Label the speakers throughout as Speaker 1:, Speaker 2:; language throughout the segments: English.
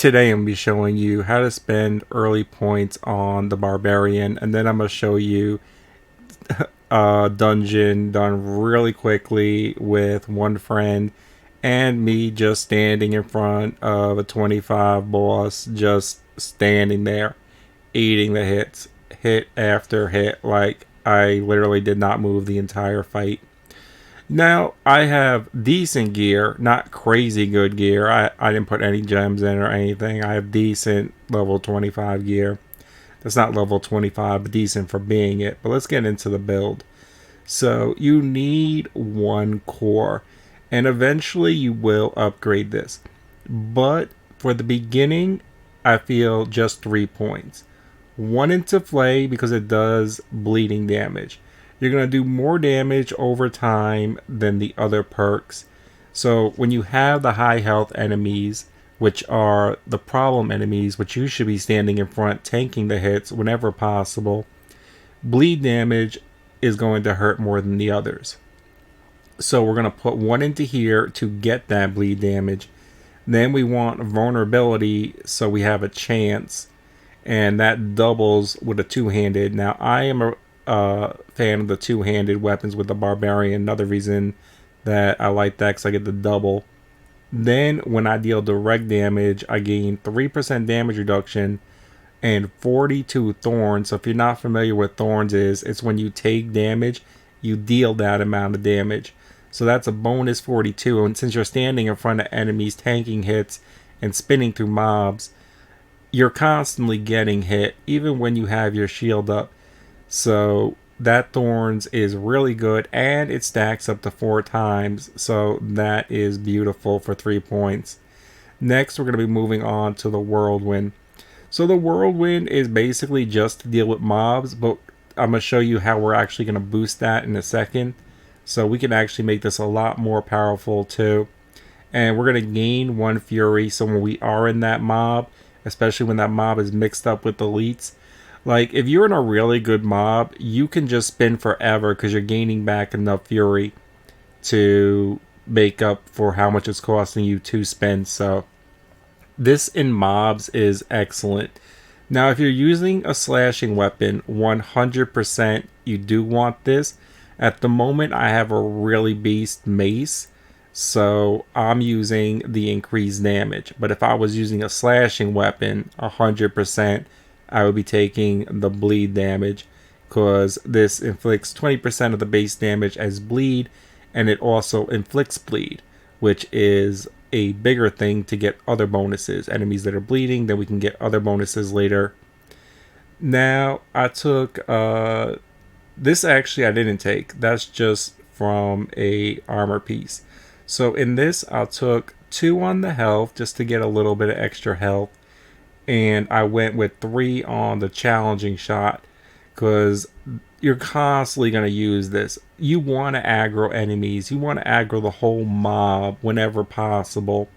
Speaker 1: Today I'm going to be showing you how to spend early points on the Barbarian, and then I'm going to show you a dungeon done really quickly with one friend and me just standing in front of a 25 boss, just standing there eating the hits, hit after hit. Like, I literally did not move the entire fight. Now, I have decent gear, not crazy good gear. I didn't put any gems in or anything. I have decent level 25 gear. That's not level 25, but decent for being it. But let's get into the build. So, you need one core, and eventually you will upgrade this. But for the beginning, I feel just 3 points. One into Flay because it does bleeding damage. You're going to do more damage over time than the other perks. So when you have the high health enemies, which are the problem enemies, which you should be standing in front tanking the hits whenever possible, bleed damage is going to hurt more than the others. So we're going to put one into here to get that bleed damage. Then we want vulnerability so we have a chance, and that doubles with a two-handed. Now I am a fan of the two-handed weapons with the Barbarian. Another reason that I like that because I get the double. Then when I deal direct damage, I gain 3% damage reduction and 42 thorns. So if you're not familiar with thorns it's when you take damage, you deal that amount of damage. So that's a bonus 42. And since you're standing in front of enemies, tanking hits and spinning through mobs, you're constantly getting hit even when you have your shield up. So that thorns is really good, and it stacks up to 4 times. So that is beautiful for 3 points. Next, we're going to be moving on to the whirlwind. So the whirlwind is basically just to deal with mobs, but I'm going to show you how we're actually going to boost that in a second. So we can actually make this a lot more powerful too. And we're going to gain 1 fury. So when we are in that mob, especially when that mob is mixed up with elites, like if you're in a really good mob, you can just spin forever because you're gaining back enough fury to make up for how much it's costing you to spend. So this in mobs is excellent. Now if you're using a slashing weapon, 100% you do want this. At the moment I have a really beast mace, so I'm using the increased damage. But if I was using a slashing weapon, 100% I would be taking the bleed damage, because this inflicts 20% of the base damage as bleed, and it also inflicts bleed, which is a bigger thing to get other bonuses. Enemies that are bleeding, then we can get other bonuses later. Now I took this, actually I didn't take, that's just from a armor piece. So in this I took 2 on the health just to get a little bit of extra health, and I went with 3 on the challenging shot because you're constantly going to use this. You want to aggro enemies, you want to aggro the whole mob whenever possible.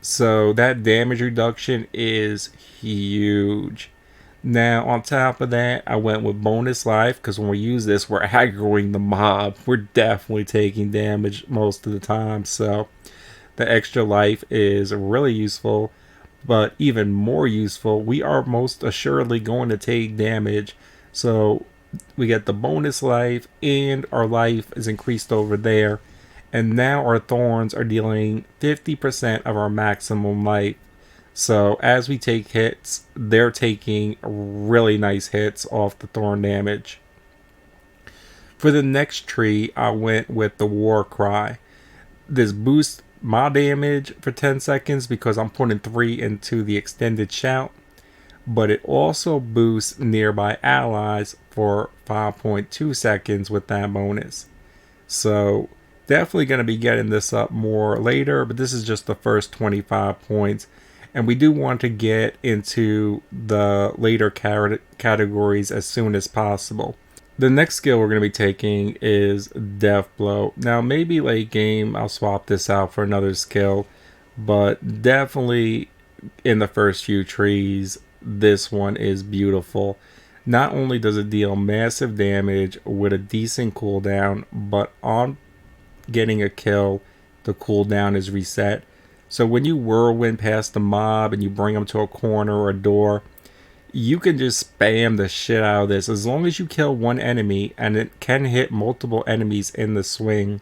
Speaker 1: So that damage reduction is huge. Now on top of that, I went with bonus life because when we use this, we're aggroing the mob. We're definitely taking damage most of the time, so the extra life is really useful. But even more useful, we are most assuredly going to take damage. So we get the bonus life, and our life is increased over there. And now our thorns are dealing 50% of our maximum life. So as we take hits, they're taking really nice hits off the thorn damage. For the next tree, I went with the war cry. This boosts my damage for 10 seconds because I'm putting 3 into the extended shout, but it also boosts nearby allies for 5.2 seconds with that bonus. So definitely going to be getting this up more later, but this is just the first 25 points, and we do want to get into the later categories as soon as possible. The next skill we're going to be taking is Death Blow. Now maybe late game I'll swap this out for another skill, but definitely in the first few trees this one is beautiful. Not only does it deal massive damage with a decent cooldown, but on getting a kill the cooldown is reset. So when you whirlwind past the mob and you bring them to a corner or a door, you can just spam the shit out of this. As long as you kill one enemy, and it can hit multiple enemies in the swing,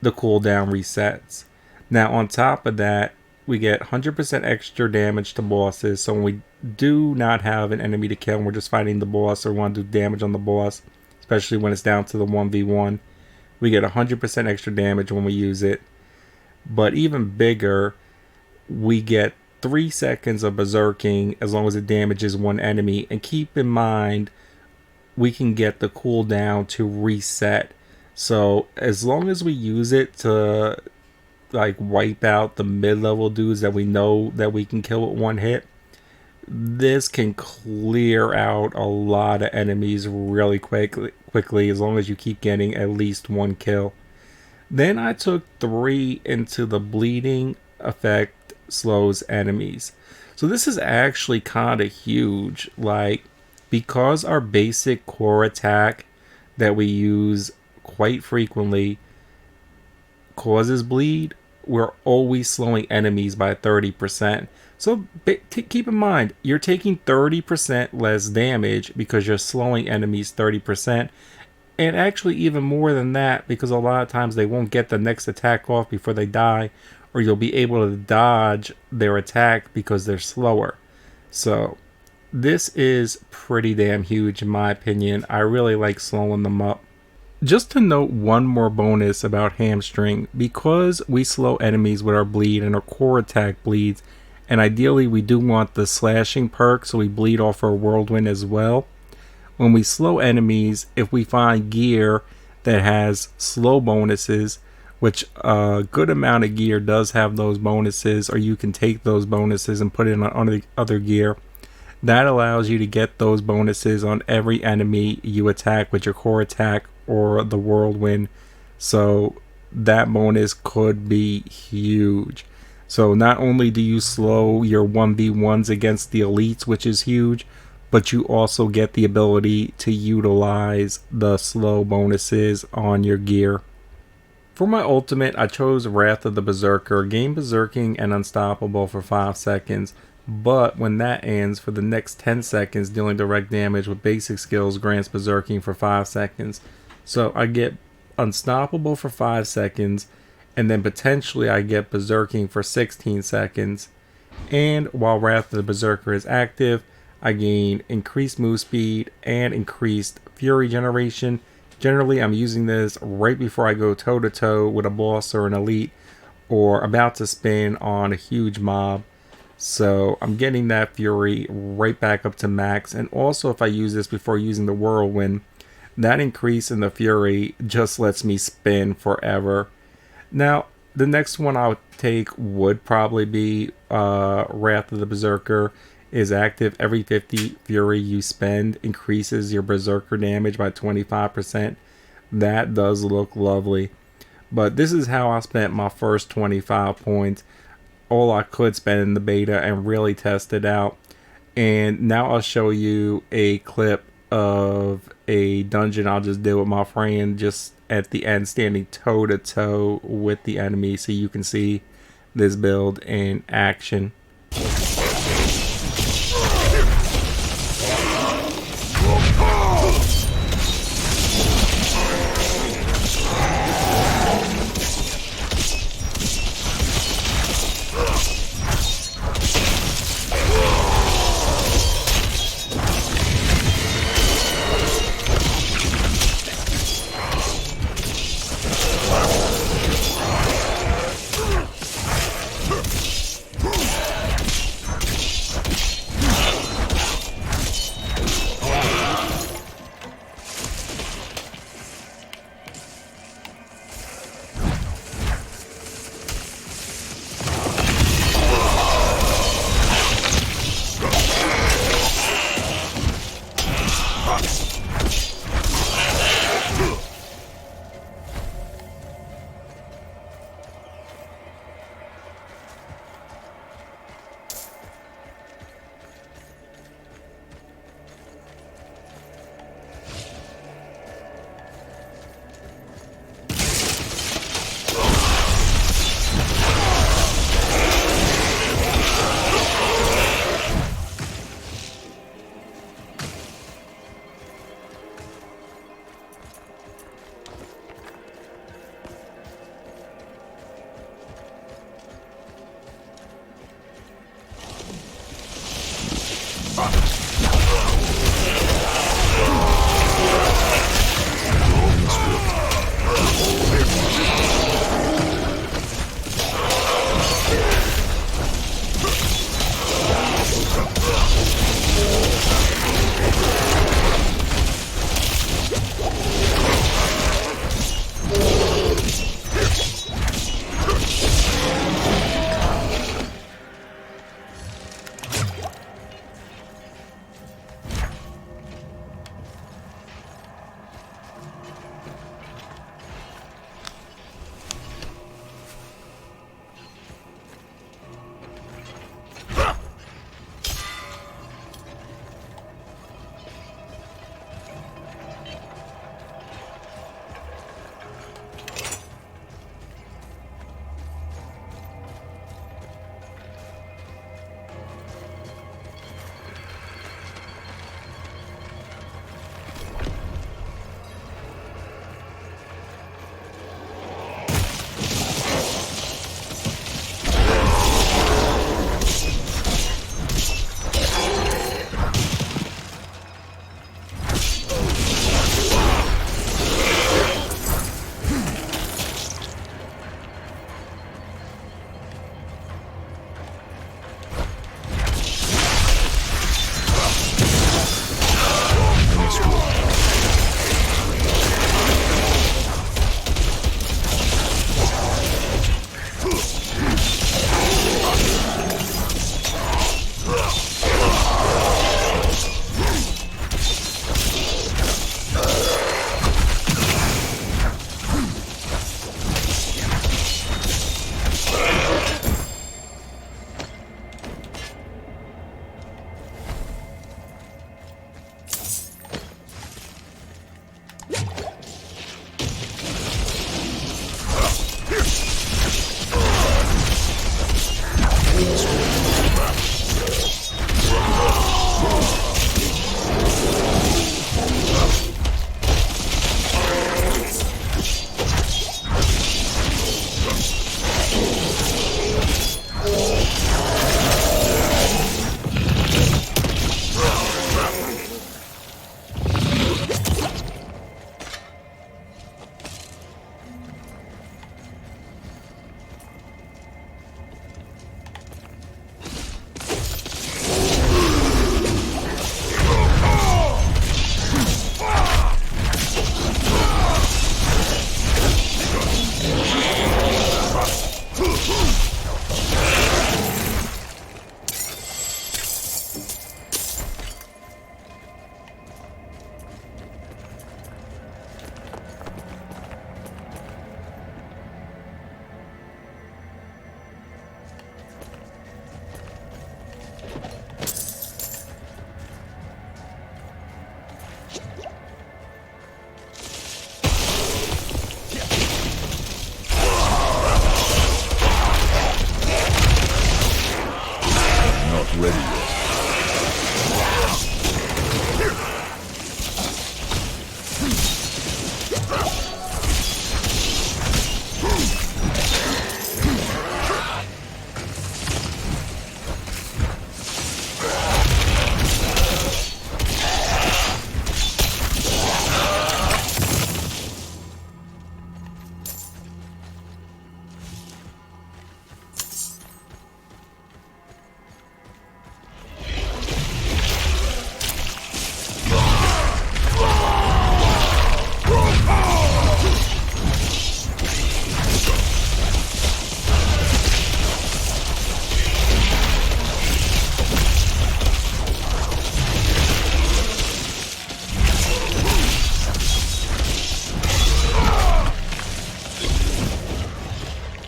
Speaker 1: the cooldown resets. Now on top of that, we get 100% extra damage to bosses. So when we do not have an enemy to kill and we're just fighting the boss or want to do damage on the boss, especially when it's down to the 1v1, we get 100% extra damage when we use it. But even bigger, we get 3 seconds of berserking as long as it damages one enemy. And keep in mind, we can get the cooldown to reset. So as long as we use it to like wipe out the mid-level dudes that we know that we can kill with one hit, this can clear out a lot of enemies really quickly as long as you keep getting at least one kill. Then I took 3 into the bleeding effect slows enemies. So this is actually kind of huge. Like, because our basic core attack that we use quite frequently causes bleed, we're always slowing enemies by 30%. So keep in mind, you're taking 30% less damage because you're slowing enemies 30%. And actually even more than that, because a lot of times they won't get the next attack off before they die, or you'll be able to dodge their attack because they're slower. So this is pretty damn huge in my opinion. I really like slowing them up. Just to note one more bonus about Hamstring, because we slow enemies with our bleed and our core attack bleeds, and ideally we do want the slashing perk so we bleed off our whirlwind as well. When we slow enemies, if we find gear that has slow bonuses, which a good amount of gear does have those bonuses, or you can take those bonuses and put it on other gear, that allows you to get those bonuses on every enemy you attack with your core attack or the whirlwind. So that bonus could be huge. So not only do you slow your 1v1s against the elites, which is huge, but you also get the ability to utilize the slow bonuses on your gear. For my ultimate, I chose Wrath of the Berserker. Gain Berserking and Unstoppable for 5 seconds, but when that ends, for the next 10 seconds, dealing direct damage with basic skills grants Berserking for 5 seconds. So I get Unstoppable for 5 seconds, and then potentially I get Berserking for 16 seconds. And while Wrath of the Berserker is active, I gain increased move speed and increased fury generation. Generally, I'm using this right before I go toe-to-toe with a boss or an elite, or about to spin on a huge mob. So I'm getting that fury right back up to max. And also, if I use this before using the whirlwind, that increase in the fury just lets me spin forever. Now, the next one I would take would probably be Wrath of the Berserker. Is active. Every 50 fury you spend increases your berserker damage by 25%. That does look lovely. But this is how I spent my first 25 points. All I could spend in the beta and really test it out. And now I'll show you a clip of a dungeon I just did with my friend just at the end, standing toe to toe with the enemy, so you can see this build in action.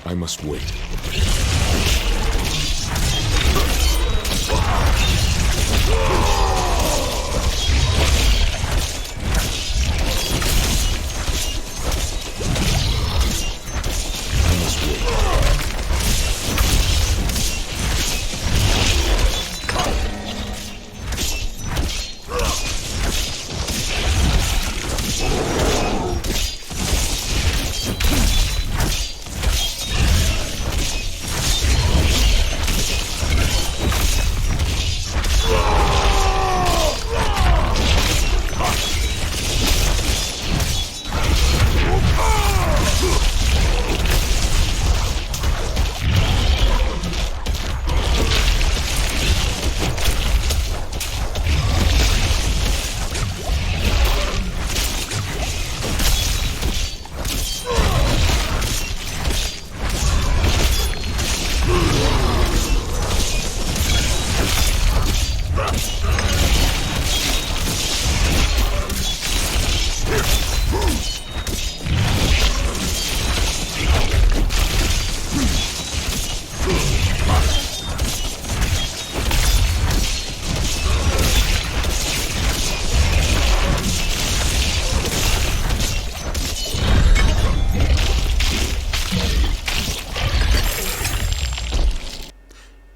Speaker 2: I must wait.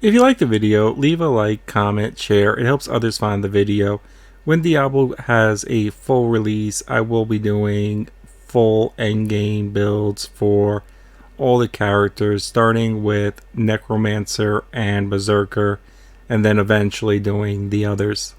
Speaker 1: If you like the video, leave a like, comment, share. It helps others find the video. When Diablo has a full release, I will be doing full endgame builds for all the characters, starting with Necromancer and Berserker, and then eventually doing the others.